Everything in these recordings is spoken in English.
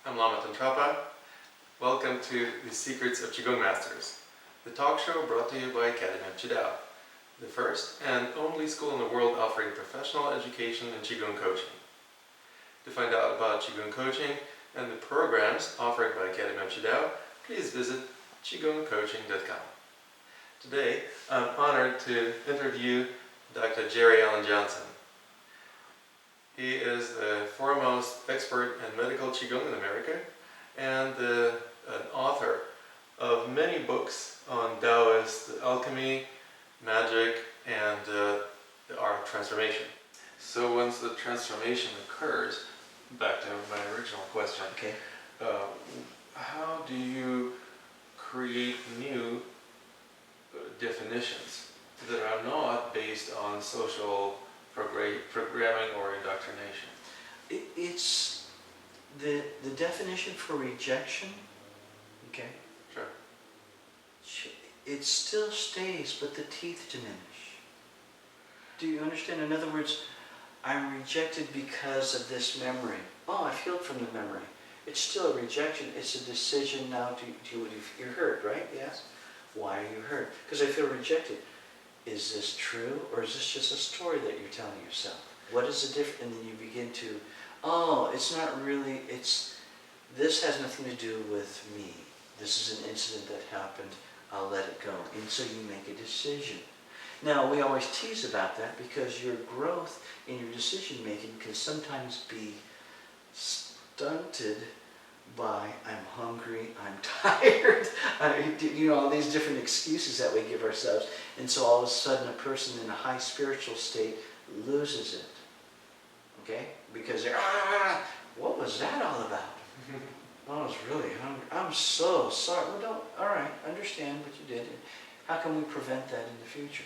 I'm Lama Tantrapa. Welcome to the Secrets of Qigong Masters, the talk show brought to you by Academy of Qidao, the first and only school in the world offering professional education in Qigong coaching. To find out about Qigong coaching and the programs offered by Academy of Qidao, please visit qigongcoaching.com. Today, I'm honored to interview Dr. Jerry Allen Johnson. He is the foremost expert in medical Qigong in America and an author of many books on Taoist alchemy, magic, and the art of transformation. So once the transformation occurs, back to my original question, Okay. how do you create new definitions that are not based on social programming or indoctrination? It's the definition for rejection, okay? Sure. It still stays, but the teeth diminish. Do you understand? In other words, I'm rejected because of this memory. Oh, I've healed from the memory. It's still a rejection. It's a decision now to you're hurt, right? Yes? Why are you hurt? Because I feel rejected. Is this true, or is this just a story that you're telling yourself? What is the difference? And then you begin to, oh, it's not really, this has nothing to do with me. This is an incident that happened, I'll let it go. And so you make a decision. Now, we always tease about that because your growth in your decision making can sometimes be stunted by I'm hungry, I'm tired, all these different excuses that we give ourselves. And so all of a sudden a person in a high spiritual state loses it. Okay? Because they're, what was that all about? I was really hungry. I'm so sorry. Well, alright, understand what you did. How can we prevent that in the future?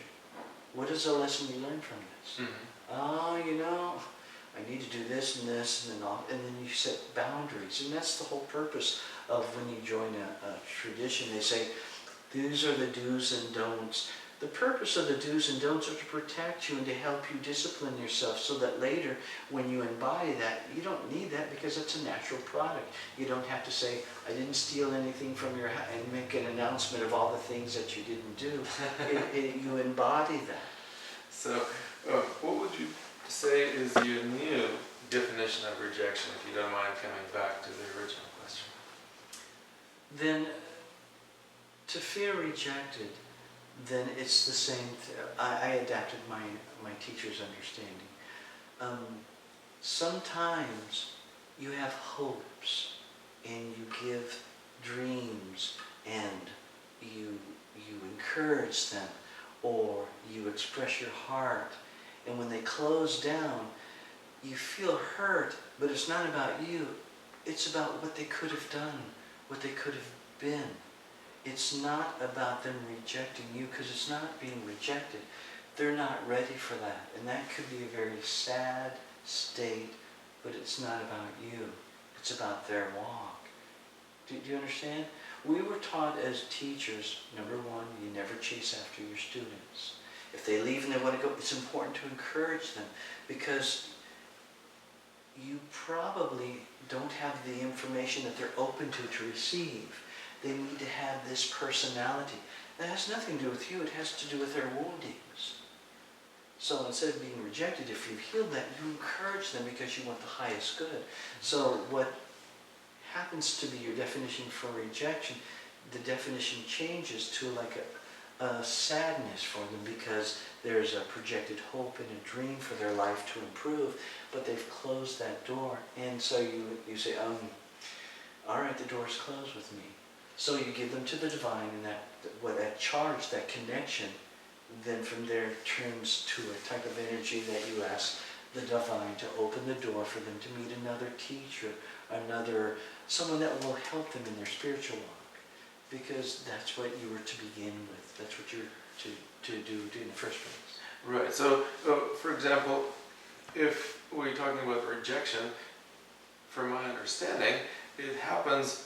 What is the lesson you learn from this? Mm-hmm. I need to do this and this and then you set boundaries. And that's the whole purpose of when you join a tradition. They say, these are the do's and don'ts. The purpose of the do's and don'ts are to protect you and to help you discipline yourself so that later when you embody that, you don't need that because it's a natural product. You don't have to say, I didn't steal anything from your house and make an announcement of all the things that you didn't do. You embody that. So, what would you say is your new definition of rejection, if you don't mind coming back to the original question? Then, to feel rejected, then it's the same. I adapted my teacher's understanding. Sometimes you have hopes and you give dreams and you encourage them or you express your heart. And when they close down, you feel hurt, but it's not about you. It's about what they could have done, what they could have been. It's not about them rejecting you because it's not being rejected. They're not ready for that. And that could be a very sad state, but it's not about you. It's about their walk. Do you understand? We were taught as teachers, number one, you never chase after your students. If they leave and they want to go, it's important to encourage them because you probably don't have the information that they're open to receive. They need to have this personality. That has nothing to do with you, it has to do with their woundings. So instead of being rejected, if you've healed that, you encourage them because you want the highest good. So what happens to be your definition for rejection, the definition changes to like a sadness for them because there's a projected hope and a dream for their life to improve, but they've closed that door. And so you say, all right, the door's closed with me. So you give them to the divine and that charge, that connection, then from there turns to a type of energy that you ask the divine to open the door for them to meet another teacher, someone that will help them in their spiritual walk. Because that's what you were to begin with. That's what you're to do in the first place. Right. So, for example, if we're talking about rejection, from my understanding, it happens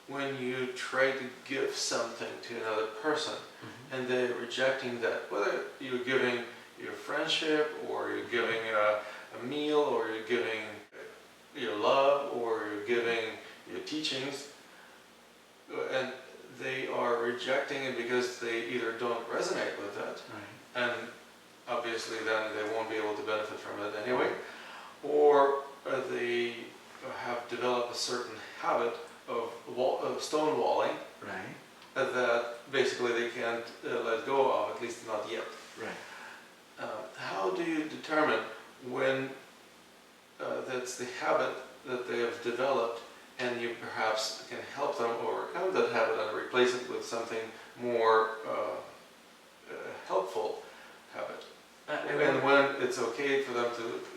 when you try to give something to another person, and they're rejecting that. Whether you're giving your friendship, or you're giving a meal, or you're giving your love, or you're giving your teachings, and they are rejecting it because they either don't resonate with it, Right. and obviously then they won't be able to benefit from it anyway, or they have developed a certain habit of stonewalling Right. that basically they can't let go of, at least not yet. Right. How do you determine when that's the habit that they have developed, and you perhaps can help them overcome that habit and replace it with something more helpful habit? And when it's okay for them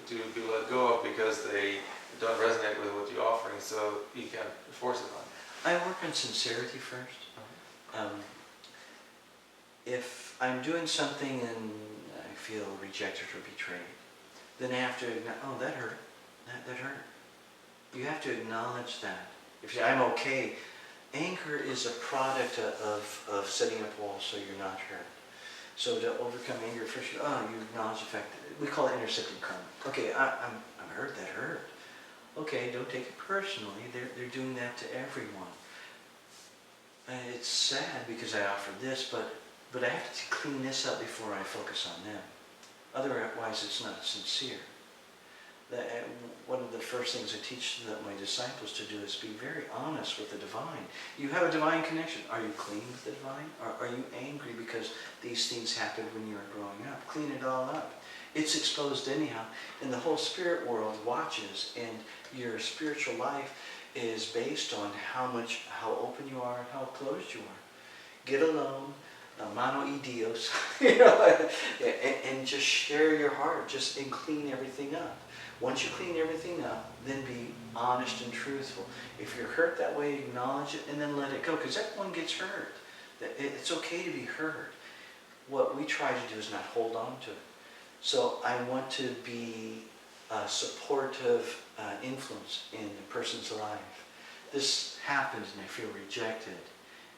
to be let go of because they don't resonate with what you're offering, so you can't force it on. I work on sincerity first. If I'm doing something and I feel rejected or betrayed, then I have to acknowledge, oh, that hurt. That hurt. You have to acknowledge that. If you say, I'm okay, anger is a product of setting up walls so you're not hurt. So to overcome anger, first you acknowledge the fact that we call it intercepting karma. Okay, I'm hurt. That hurt. Okay, don't take it personally. They're doing that to everyone. And it's sad because I offered this, but I have to clean this up before I focus on them. Otherwise, it's not sincere. One of the first things I teach my disciples to do is be very honest with the divine. You have a divine connection. Are you clean with the divine? Or are you angry because these things happened when you were growing up? Clean it all up. It's exposed anyhow. And the whole spirit world watches, and your spiritual life is based on how open you are and how closed you are. Get alone, mano y Dios, and just share your heart, and clean everything up. Once you clean everything up, then be honest and truthful. If you're hurt that way, acknowledge it and then let it go, because everyone gets hurt. It's okay to be hurt. What we try to do is not hold on to it. So I want to be a supportive influence in a person's life. This happens and I feel rejected.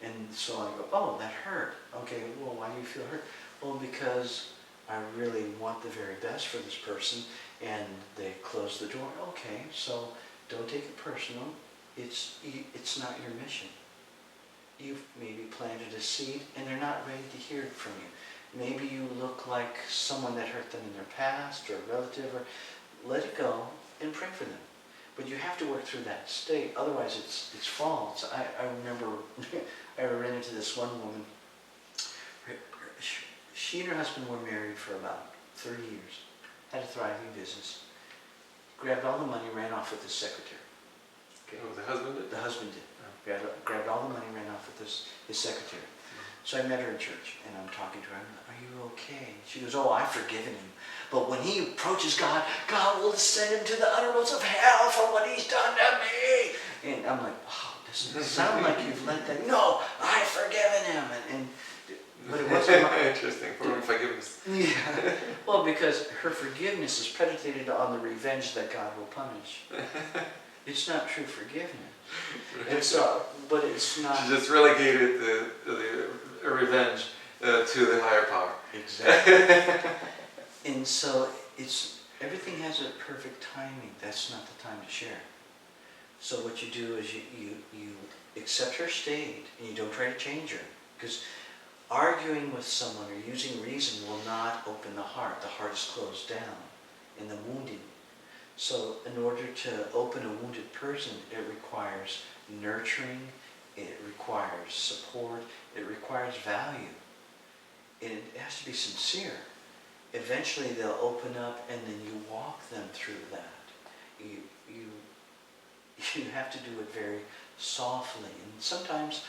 And so I go, oh, that hurt. Okay, well, why do you feel hurt? Well, because I really want the very best for this person, and they close the door. Okay, so don't take it personal. It's not your mission. You've maybe planted a seed, and they're not ready to hear it from you. Maybe you look like someone that hurt them in their past, or a relative, or let it go and pray for them. But you have to work through that state, otherwise it's false. I remember I ran into this one woman. She and her husband were married for about 30 years, had a thriving business, grabbed all the money, ran off with his secretary. Okay. Oh, the husband did? The husband did. Grabbed all the money, ran off with his secretary. So I met her in church, and I'm talking to her. I'm like, are you okay? She goes, oh, I've forgiven him. But when he approaches God, God will send him to the uttermost of hell for what he's done to me. And I'm like, oh, doesn't sound like you've let that. No, I've forgiven him. But it wasn't interesting, for forgiveness. Yeah. Well, because her forgiveness is predicated on the revenge that God will punish. It's not true forgiveness. And so, but it's not. She just relegated the revenge to the higher power. Exactly. And so everything has a perfect timing. That's not the time to share. So what you do is you accept her state, and you don't try to change her, because arguing with someone or using reason will not open the heart. The heart is closed down in the wounding. So in order to open a wounded person, it requires nurturing, it requires support, it requires value. And it has to be sincere. Eventually they'll open up, and then you walk them through that. You have to do it very softly. And sometimes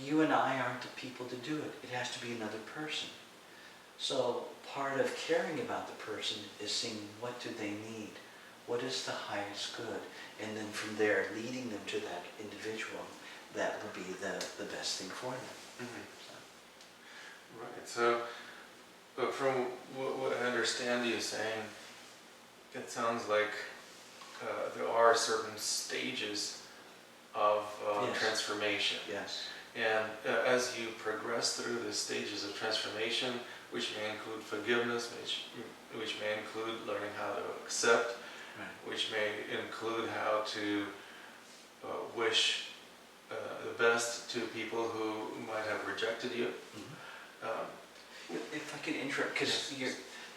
you and I aren't the people to do it. It has to be another person. So part of caring about the person is seeing what do they need. What is the highest good? And then from there, leading them to that individual, that will be the best thing for them. Mm-hmm. Right. So from what I understand you saying, it sounds like there are certain stages of Yes. transformation. Yes. And as you progress through the stages of transformation, which may include forgiveness, which may include learning how to accept, Right. which may include how to wish the best to people who might have rejected you. Um, If I can interrupt, because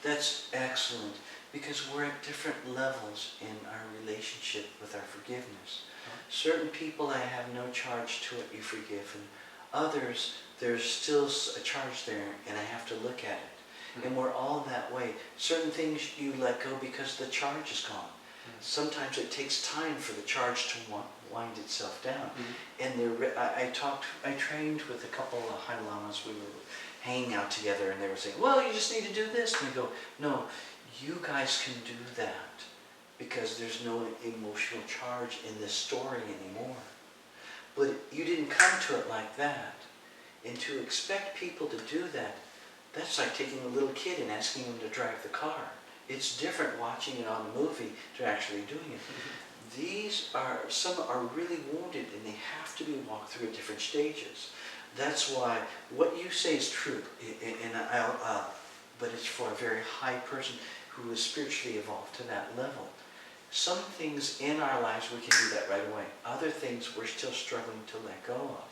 that's excellent, because we're at different levels in our relationship with our forgiveness. Certain people I have no charge to it, you forgive, and others, there's still a charge there, and I have to look at it. And we're all that way. Certain things you let go because the charge is gone. Sometimes it takes time for the charge to wind itself down. And I trained with a couple of High Lamas. We were hanging out together, and they were saying, well, you just need to do this. And I go, no, you guys can do that because there's no emotional charge in this story anymore. But you didn't come to it like that. And to expect people to do that, that's like taking a little kid and asking him to drive the car. It's different watching it on a movie to actually doing it. Some are really wounded, and they have to be walked through at different stages. That's why what you say is true, but it's for a very high person who is spiritually evolved to that level. Some things in our lives we can do that right away. Other things we're still struggling to let go of.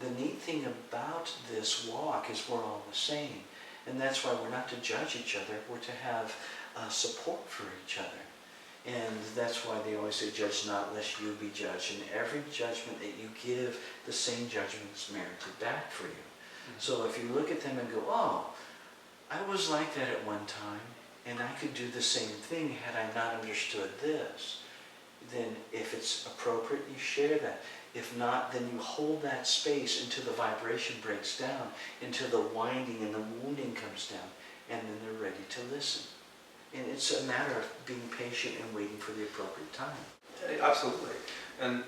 The neat thing about this walk is we're all the same. And that's why we're not to judge each other. We're to have support for each other. And that's why they always say, judge not lest you be judged. And every judgment that you give, the same judgment is merited back for you. So if you look at them and go, oh, I was like that at one time, and I could do the same thing had I not understood this, then if it's appropriate, you share that. If not, then you hold that space until the vibration breaks down, until the winding and the wounding comes down, and then they're ready to listen. And it's a matter of being patient and waiting for the appropriate time. Absolutely. And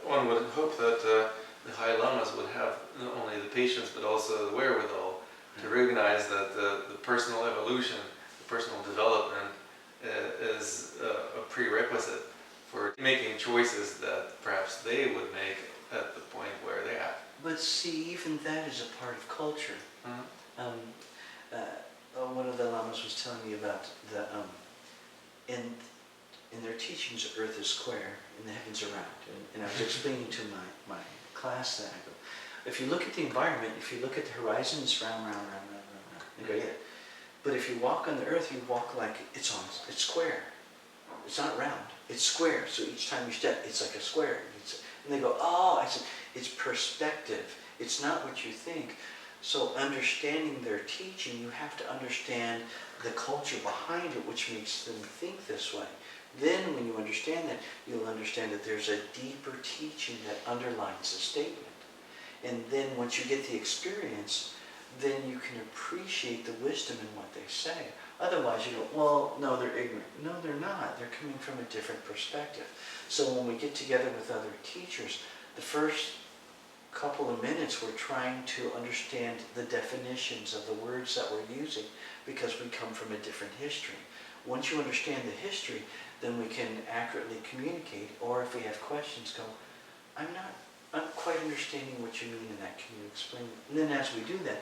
one would hope that the High Lamas would have not only the patience but also the wherewithal to recognize that the personal evolution, the personal development is a prerequisite for making choices that perhaps they would make at the point where they're at. But see, even that is a part of culture. One of the lamas was telling me about in their teachings, Earth is square and the heavens are round. And I was explaining to my class that I go, if you look at the environment, if you look at the horizon, it's round, round, round, round, round, round. I go, yeah. But if you walk on the Earth, you walk like it's square. It's not round. It's square. So each time you step, it's like a square. And they go, oh, I said, it's perspective. It's not what you think. So understanding their teaching, you have to understand the culture behind it, which makes them think this way. Then when you understand that, you'll understand that there's a deeper teaching that underlines the statement. And then once you get the experience, then you can appreciate the wisdom in what they say. Otherwise you go, well, no, they're ignorant. No, they're not. They're coming from a different perspective. So when we get together with other teachers, the first couple of minutes we're trying to understand the definitions of the words that we're using because we come from a different history. Once you understand the history, then we can accurately communicate, or if we have questions, go, I'm not quite understanding what you mean in that. Can you explain? And then as we do that,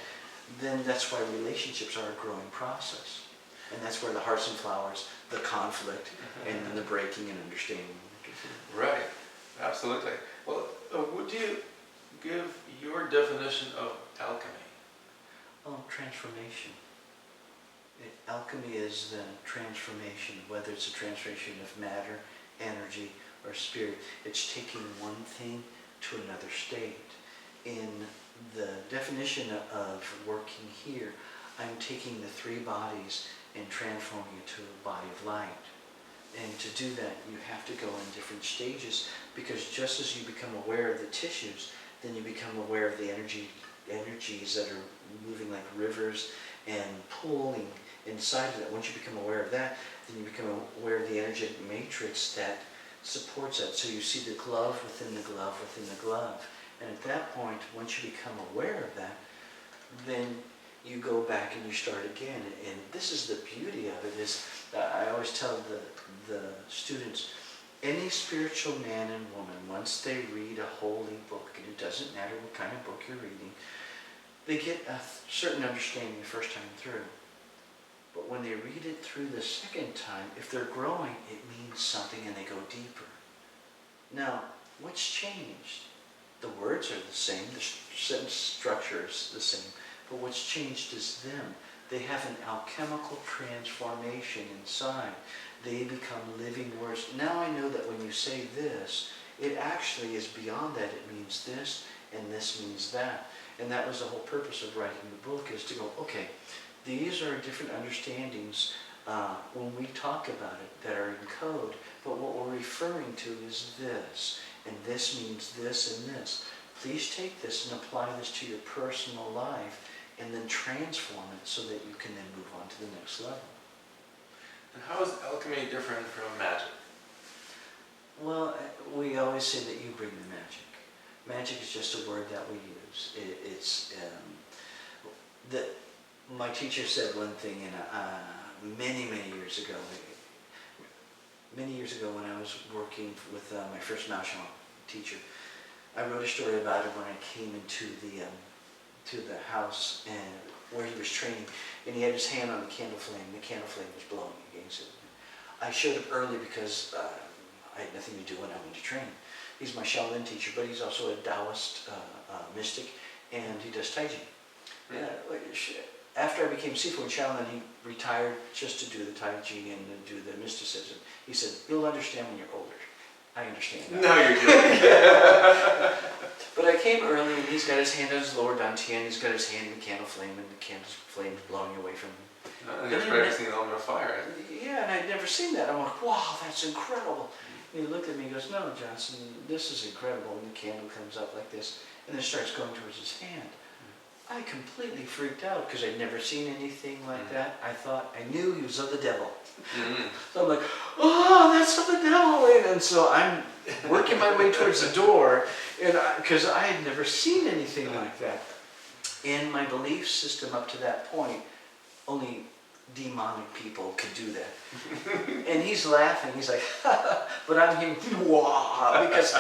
then that's why relationships are a growing process. And that's where the hearts and flowers, the conflict, and then the breaking and understanding. Right, absolutely. Well, would you give your definition of alchemy? Oh, transformation. Alchemy is the transformation, whether it's a transformation of matter, energy, or spirit. It's taking one thing to another state. In the definition of working here, I'm taking the three bodies and transforming it to a body of light. And to do that, you have to go in different stages, because just as you become aware of the tissues, then you become aware of the energies that are moving like rivers and pulling inside of that. Once you become aware of that, then you become aware of the energetic matrix that supports that. So you see the glove within the glove within the glove. And at that point, once you become aware of that, then you go back and you start again. And this is the beauty of it, is I always tell the students, any spiritual man and woman, once they read a holy book, and it doesn't matter what kind of book you're reading, they get a certain understanding the first time through. But when they read it through the second time, if they're growing, it means something and they go deeper. Now, What's changed? The words are the same, the sentence structure is the same, but what's changed is them. They have an alchemical transformation inside. They become living words. Now I know that when you say this, it actually is beyond that. It means this, and this means that. And that was the whole purpose of writing the book, is to go, okay, these are different understandings when we talk about it that are in code, but what we're referring to is this, and this means this and this. Please take this and apply this to your personal life, and then transform it so that you can then move on to the next level. And how is alchemy different from magic? Well, we always say that you bring the magic. Magic is just a word that we use. My teacher said one thing many years ago. Many years ago when I was working with my first Mao teacher, I wrote a story about it when I came into the house and where he was training, and he had his hand on the candle flame. The candle flame was blowing against it. I showed up early because I had nothing to do when I went to training. He's my Shaolin teacher, but he's also a Taoist mystic, and he does Tai Chi. After I became Sifu in Shaolin, he retired just to do the Tai Chi and to do the mysticism. He said, "You'll understand when you're older." I understand that. No, you're kidding. But I came early, and he's got his hand on his lower dantian, he's got his hand in the candle flame, and the candle flame is blowing away from him. And you're practicing the element of fire. Yeah, and I'd never seen that. I'm like, wow, that's incredible. And he looked at me and goes, "No, Johnson, this is incredible." And the candle comes up like this, and then starts going towards his hand. I completely freaked out because I'd never seen anything like that. I thought, I knew he was of the devil. So I'm like, "Oh, that's of the devil." And so I'm working my way towards the door, and because I had never seen anything like that. In my belief system up to that point, only demonic people could do that. And he's laughing, he's like, but I'm hearing, wah, because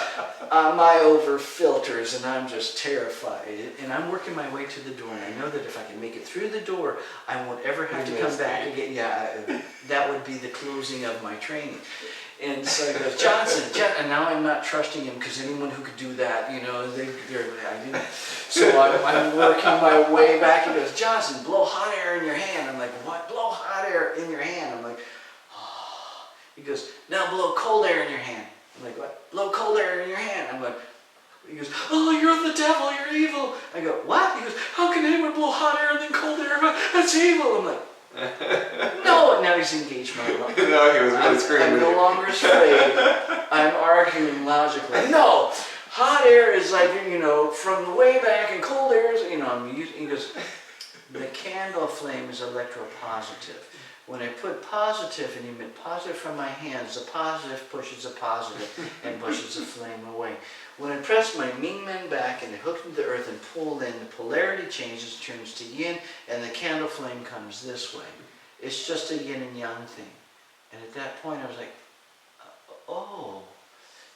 my over filters, and I'm just terrified. And I'm working my way to the door, and I know that if I can make it through the door, I won't ever have to come back again. Yeah, that would be the closing of my training. And so he goes, Johnson, and now I'm not trusting him because anyone who could do that, I didn't. So I'm working my way back. He goes, "Johnson, blow hot air in your hand." I'm like, "What? Blow hot air in your hand?" I'm like, "Oh." He goes, "Now blow cold air in your hand." I'm like, "What? Blow cold air in your hand." I'm like, he goes, "Oh, you're the devil, you're evil." I go, "What?" He goes, "How can anyone blow hot air and then cold air? That's evil." I'm like, no, now he's engaged my love. No, he was really screaming. I'm no longer afraid. I'm arguing logically. No, hot air is like, from the way back, and cold air is, he goes, "The candle flame is electropositive. When I put positive and emit positive from my hands, the positive pushes the positive and pushes the flame away. When I press my Ming Men back and hook into the earth and pull in, the polarity changes, turns to yin, and the candle flame comes this way. It's just a yin and yang thing." And at that point I was like, oh.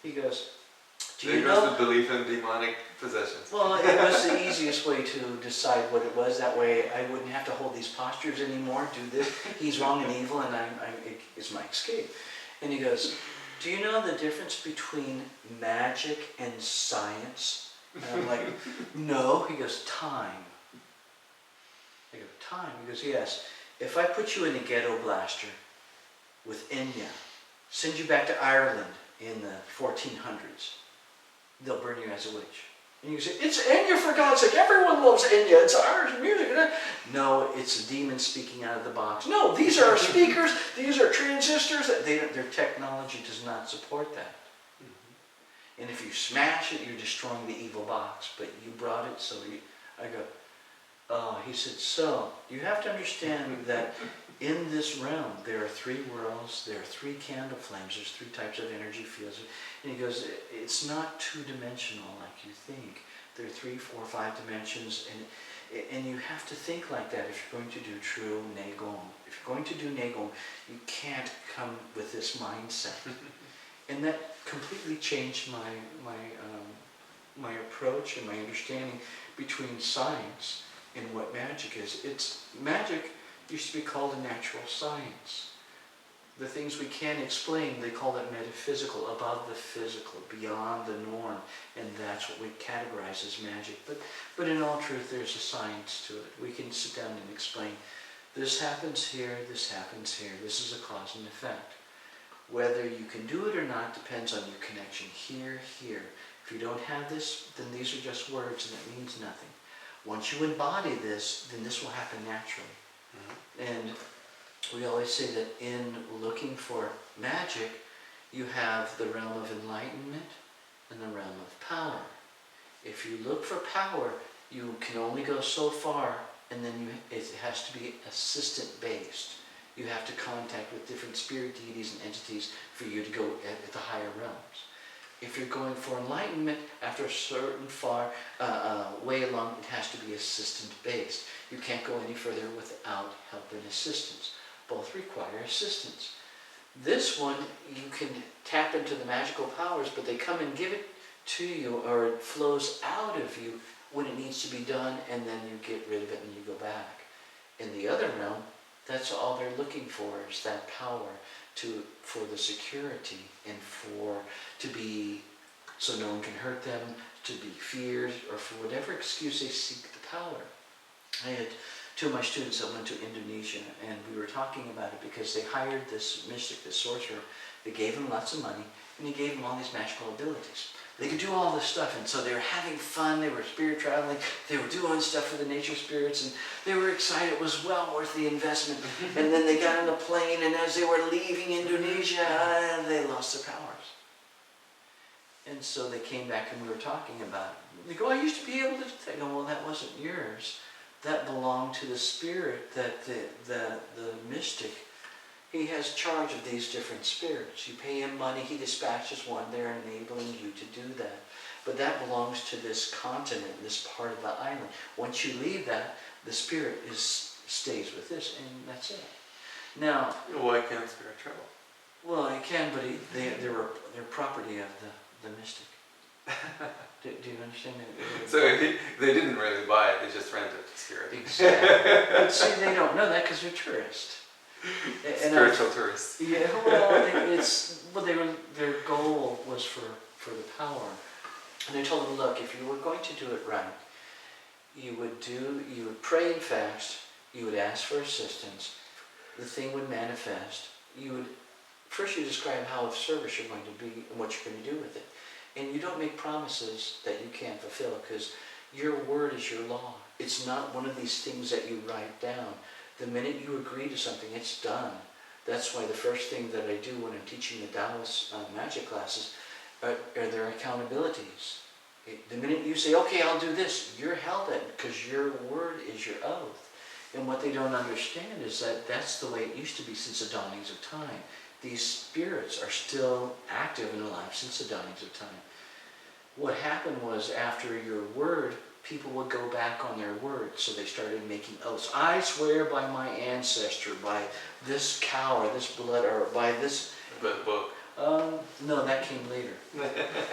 He goes, "Do you know?" There goes the belief in demonic possessions. Well, it was the easiest way to decide what it was. That way I wouldn't have to hold these postures anymore, do this. He's wrong and evil, and it's my escape. And he goes, "Do you know the difference between magic and science?" And I'm like, "No." He goes, "Time." I go, "Time?" He goes, "Yes. If I put you in a ghetto blaster with Enya, send you back to Ireland in the 1400s, they'll burn you as a witch." And you say, "It's Enya, for God's sake. Everyone loves Enya. It's Irish music." No, it's a demon speaking out of the box. No, these are our speakers. These are transistors. Their technology does not support that. And if you smash it, you're destroying the evil box. But you brought it, so I go, oh. He said, "So you have to understand that in this realm, there are three worlds, there are three candle flames, there's three types of energy fields." And he goes, "It's not two-dimensional like you think. There are 3, 4, 5 dimensions, and you have to think like that if you're going to do true Neigong. If you're going to do Neigong, you can't come with this mindset." And that completely changed my approach and my understanding between science and what magic is. Magic used to be called a natural science. The things we can't explain, they call it metaphysical, above the physical, beyond the norm, and that's what we categorize as magic. But in all truth, there's a science to it. We can sit down and explain, this happens here, this happens here, this is a cause and effect. Whether you can do it or not depends on your connection here, here. If you don't have this, then these are just words and it means nothing. Once you embody this, then this will happen naturally. And we always say that in looking for magic, you have the realm of enlightenment and the realm of power. If you look for power, you can only go so far, and then it has to be assistant-based. You have to contact with different spirit deities and entities for you to go at the higher realms. If you're going for enlightenment, after a certain far way along, it has to be assistant-based. You can't go any further without help and assistance. Both require assistance. This one, you can tap into the magical powers, but they come and give it to you, or it flows out of you when it needs to be done, and then you get rid of it and you go back. In the other realm, that's all they're looking for, is that power for the security and to be so no one can hurt them, to be feared, or for whatever excuse they seek the power. I had two of my students that went to Indonesia, and we were talking about it because they hired this mystic, this sorcerer. They gave him lots of money, and he gave him all these magical abilities. They could do all this stuff, and so they were having fun, they were spirit traveling, they were doing stuff for the nature spirits, and they were excited. It was well worth the investment. And then they got on a plane, and as they were leaving Indonesia, they lost their powers. And so they came back, and we were talking about it. They go, I used to be able to do that. I go, well, that wasn't yours. That belonged to the spirit, that the mystic. He has charge of these different spirits. You pay him money, he dispatches one there enabling you to do that. But that belongs to this continent, this part of the island. Once you leave that, the spirit stays with this, and that's it. Now, why can't spirit travel? well, it can, but they're property of the mystic. Do you understand that? So they didn't really buy it, they just rented the spirit. Exactly. But see, they don't know that because they're tourists. Spiritual tourists. Yeah, well, their goal was for the power. And I told them, look, if you were going to do it right, you would pray and fast, you would ask for assistance, the thing would manifest. First you describe how of service you're going to be and what you're going to do with it. And you don't make promises that you can't fulfill, because your word is your law. It's not one of these things that you write down. The minute you agree to something, it's done. That's why the first thing that I do when I'm teaching the Taoist magic classes are their accountabilities. The minute you say, okay, I'll do this, you're held at, because your word is your oath. And what they don't understand is that that's the way it used to be since the dawnings of time. These spirits are still active and alive since the dawnings of time. What happened was, after your word, people would go back on their word, so they started making oaths. I swear by my ancestor, by this cow or this blood, or by this... But book. No, that came later.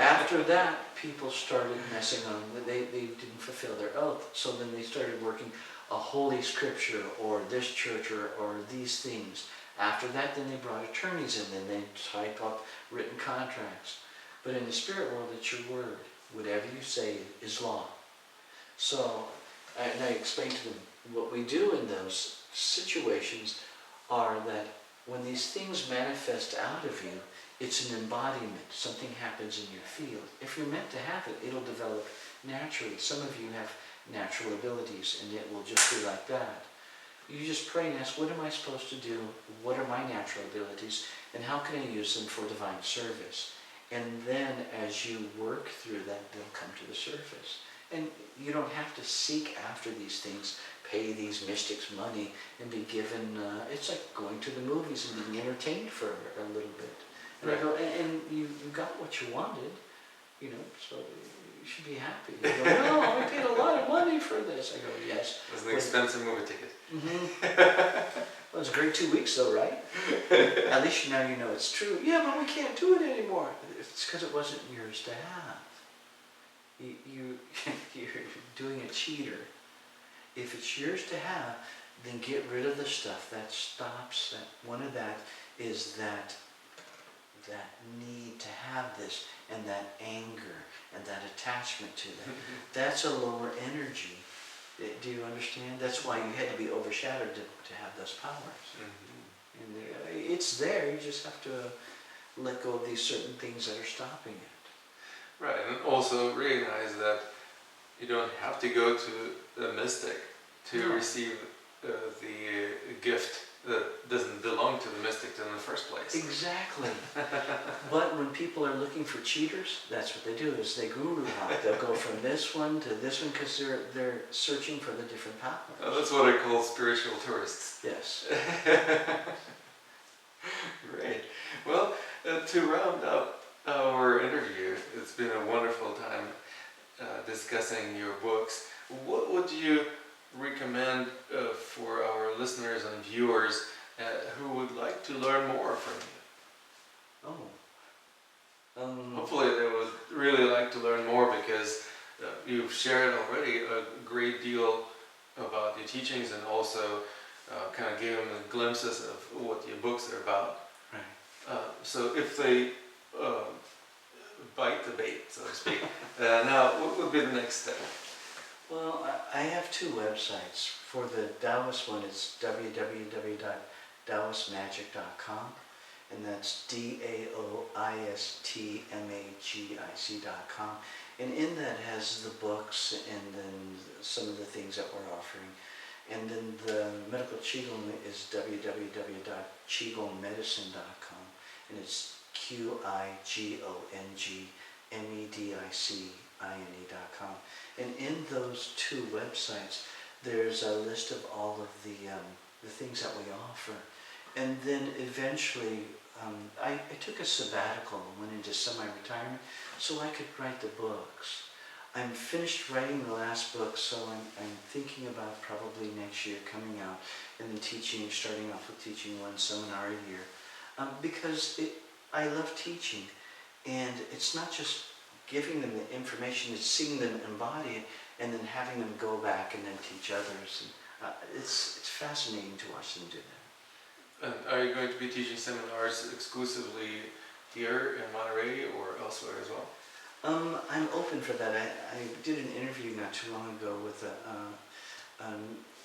After that, people started messing on. They didn't fulfill their oath, so then they started working a holy scripture, or this church, or these things. After that, then they brought attorneys in, and they type up written contracts. But in the spirit world, it's your word. Whatever you say is law. So, and I explained to them, what we do in those situations are that when these things manifest out of you, it's an embodiment. Something happens in your field. If you're meant to have it, it'll develop naturally. Some of you have natural abilities, and it will just be like that. You just pray and ask, what am I supposed to do? What are my natural abilities? And how can I use them for divine service? And then as you work through that, they'll come to the surface. And you don't have to seek after these things, pay these mystics money, and be given, it's like going to the movies and being entertained for a little bit. And Right. I go, and you got what you wanted, so you should be happy. You go, no, I paid a lot of money for this. I go, yes. It was an expensive movie ticket. Well, it's a great 2 weeks though, right? At least now you know it's true. Yeah, but we can't do it anymore. It's because it wasn't yours to have. You're doing a cheater. If it's yours to have, then get rid of the stuff that stops that. One of that is that need to have this, and that anger, and that attachment to that. That's a lower energy. Do you understand? That's why you had to be overshadowed to have those powers. Mhm. And it's there, you just have to let go of these certain things that are stopping it. Right, and also recognize that you don't have to go to a mystic to No. receive the gift that doesn't belong to the mystic in the first place. Exactly. But when people are looking for cheaters, that's what they do, is they guru hop. They'll go from this one to this one because they're searching for the different powers. That's what I call spiritual tourists. Yes. Great. Well, to round up our interview, it's been a wonderful time discussing your books. What would you recommend for our listeners and viewers who would like to learn more from you? Oh. Hopefully they would really like to learn more, because you've shared already a great deal about your teachings, and also kind of gave them glimpses of what your books are about. Right. So if they bite the bait, so to speak, now what would be the next step? Well, I have two websites. For the Taoist one, it's www.taoistmagic.com, and that's DAOISTMAGIC.com. And in that has the books and then some of the things that we're offering. And then the medical Qigong is www.qigongmedicine.com, and it's QIGONGMEDICINE.com. And in those two websites, there's a list of all of the things that we offer. And then eventually, I took a sabbatical and went into semi-retirement so I could write the books. I'm finished writing the last book, so I'm thinking about probably next year coming out and then teaching, starting off with teaching one seminar a year. Because I love teaching, and it's not just giving them the information, it's seeing them embody it and then having them go back and then teach others. And, it's fascinating to watch them do that. And are you going to be teaching seminars exclusively here in Monterey or elsewhere as well? I'm open for that. I did an interview not too long ago with a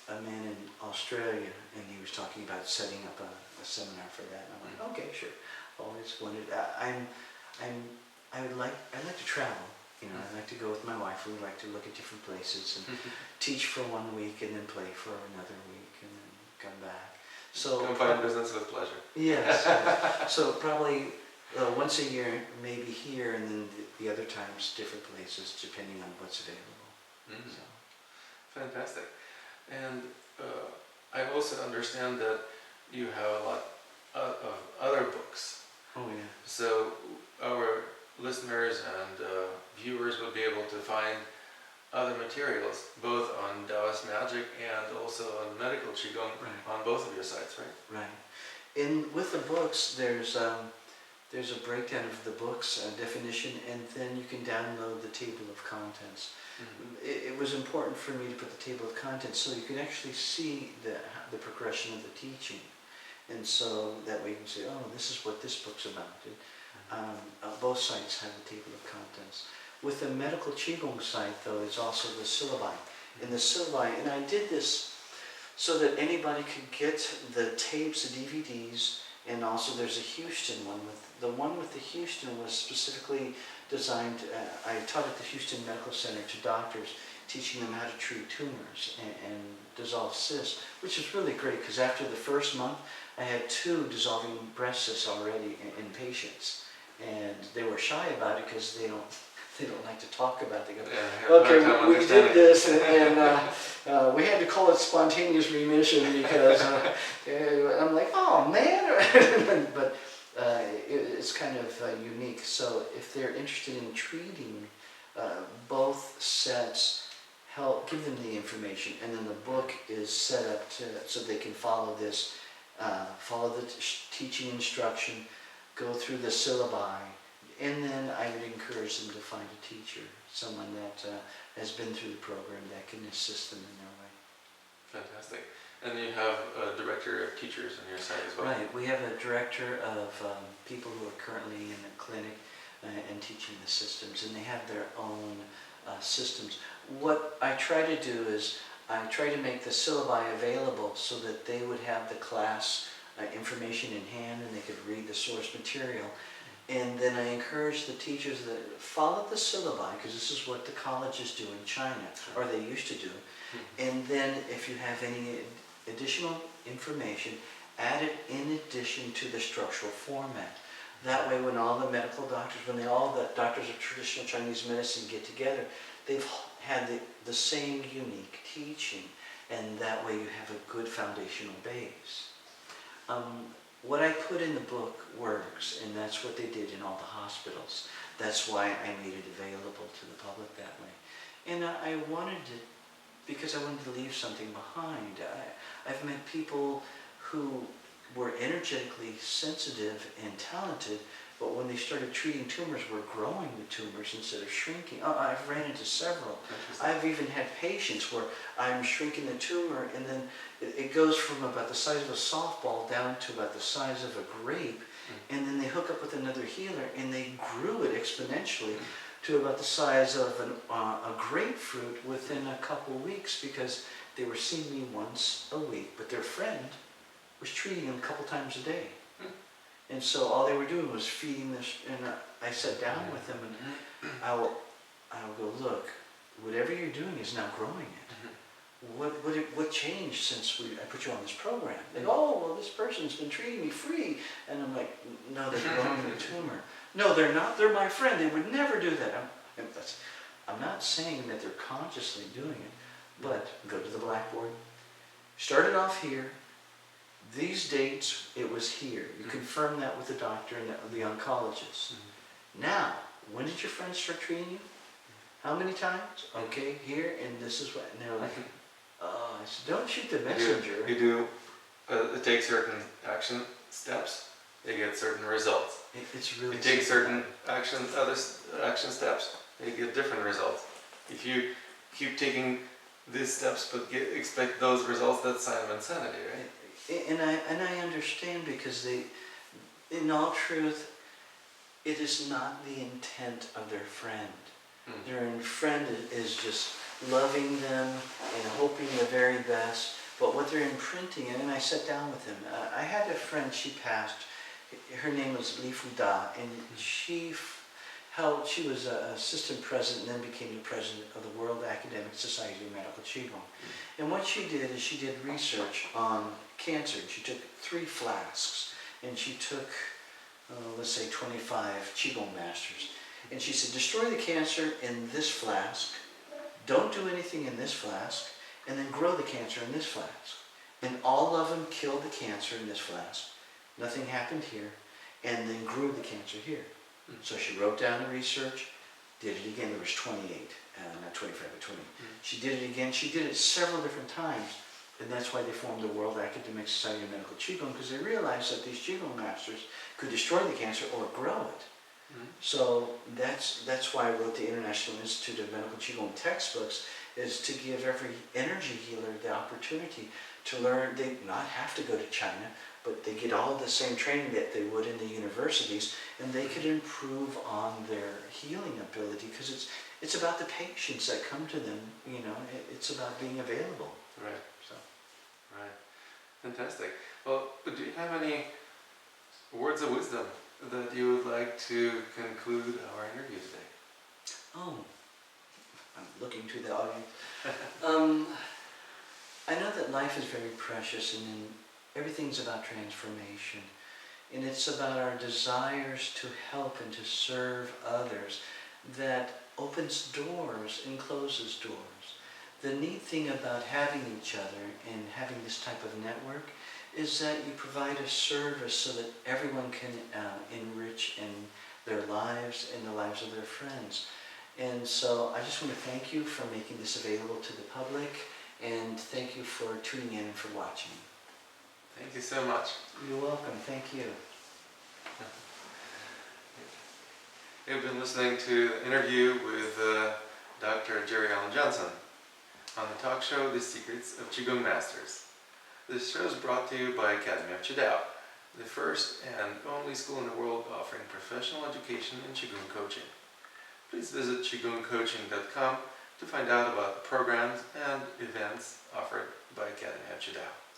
man in Australia, and he was talking about setting up a seminar for that. And I'm like, okay, sure. Always wanted. I'd like to travel. You know, I'd like to go with my wife. We'd like to look at different places and teach for 1 week, and then play for another week, and then come back. So combine business with pleasure. Yes. So probably once a year, maybe here, and then the other times different places, depending on what's available. Mm. So. Fantastic. And I also understand that you have a lot of other books. Oh yeah. So our listeners and viewers would be able to find other materials, both on Taoist Magic and also on Medical Qigong, Right. on both of your sites, right? Right. With the books, there's a breakdown of the books, definition, and then you can download the table of contents. Mm-hmm. It was important for me to put the table of contents so you can actually see the progression of the teaching. And so that way you can say, oh, this is what this book's about. Both sites have the table of contents. With the Medical Qigong site, though, it's also the syllabi. And the syllabi, and I did this so that anybody could get the tapes, the DVDs, and also there's a Houston one. The one with the Houston was specifically designed, I taught at the Houston Medical Center to doctors, teaching them how to treat tumors and dissolve cysts, which is really great because after the first month, I had 2 dissolving breast cysts already in patients. And they were shy about it because they don't like to talk about it. They go, okay, we did this, and we had to call it spontaneous remission because I'm like, oh man, but it's kind of unique. So if they're interested in treating, both sets give them the information, and then the book is set up so they can follow this, follow the teaching instruction, go through the syllabi. And then I would encourage them to find a teacher, someone that has been through the program that can assist them in their way. Fantastic. And you have a director of teachers on your side as well. Right, we have a director of people who are currently in the clinic and teaching the systems, and they have their own systems. What I try to do is I try to make the syllabi available so that they would have the class information in hand and they could read the source material. And then I encourage the teachers that follow the syllabi, because this is what the colleges do in China, or they used to do. And then if you have any additional information, add it in addition to the structural format. That way when all the medical doctors, all the doctors of traditional Chinese medicine get together, they've had the same unique teaching, and that way you have a good foundational base. What I put in the book works, and that's what they did in all the hospitals. That's why I made it available to the public that way. And I wanted to, because I wanted to leave something behind. I've met people who were energetically sensitive and talented, but when they started treating tumors, were growing the tumors instead of shrinking. I've ran into several. I've even had patients where I'm shrinking the tumor, and then it goes from about the size of a softball down to about the size of a grape, and then they hook up with another healer, and they grew it exponentially to about the size of a grapefruit within a couple weeks, because they were seeing me once a week, but their friend was treating them a couple times a day. And so all they were doing was feeding this, and I sat down with them, and I'll go, look, whatever you're doing is now growing it. What changed since I put you on this program? They go, oh, well, this person's been treating me free. And I'm like, no, they're growing the tumor. No, they're not. They're my friend. They would never do that. I'm not saying that they're consciously doing it, but go to the blackboard. Started off here. These dates, it was here. You confirm that with the doctor and the oncologist. Now, when did your friends start treating you? How many times? Okay, here, and this is what. And they're like, oh, I said, don't shoot the messenger. You do take certain action steps, they get certain results. It's really. You take certain other action steps, they get different results. If you keep taking these steps but expect those results, that's a sign of insanity, right? And I understand, because in all truth, it is not the intent of their friend. Their friend is just loving them and hoping the very best. But what they're imprinting, and I sat down with them. I had a friend, she passed. Her name was Li Fu Da, and she was an assistant president and then became the president of the World Academic Society of Medical Qigong. And what she did is she did research on cancer. She took 3 flasks, and she took, let's say, 25 Qigong masters. And she said, destroy the cancer in this flask, don't do anything in this flask, and then grow the cancer in this flask. And all of them killed the cancer in this flask. Nothing happened here, and then grew the cancer here. So she wrote down the research, did it again. There was 28, not 25, but 20. She did it again. She did it several different times, and that's why they formed the World Academic Society of Medical Qigong, because they realized that these Qigong masters could destroy the cancer or grow it. So that's why I wrote the International Institute of Medical Qigong textbooks, is to give every energy healer the opportunity to learn. They not have to go to China, but they get all the same training that they would in the universities, and they could improve on their healing ability, because it's about the patients that come to them. It's about being available. Right. Right. Fantastic. Well, do you have any words of wisdom that you would like to conclude our interview today? Oh, I'm looking to the audience. I know that life is very precious, and everything's about transformation. And it's about our desires to help and to serve others that opens doors and closes doors. The neat thing about having each other and having this type of network is that you provide a service so that everyone can enrich in their lives and the lives of their friends. And so I just want to thank you for making this available to the public, and thank you for tuning in and for watching. Thank you so much. You're welcome. Thank you. You've been listening to the interview with Dr. Jerry Allen Johnson. on the talk show The Secrets of Qigong Masters. This show is brought to you by Academy of Qidao, the first and only school in the world offering professional education in Qigong coaching. Please visit qigongcoaching.com to find out about the programs and events offered by Academy of Qidao.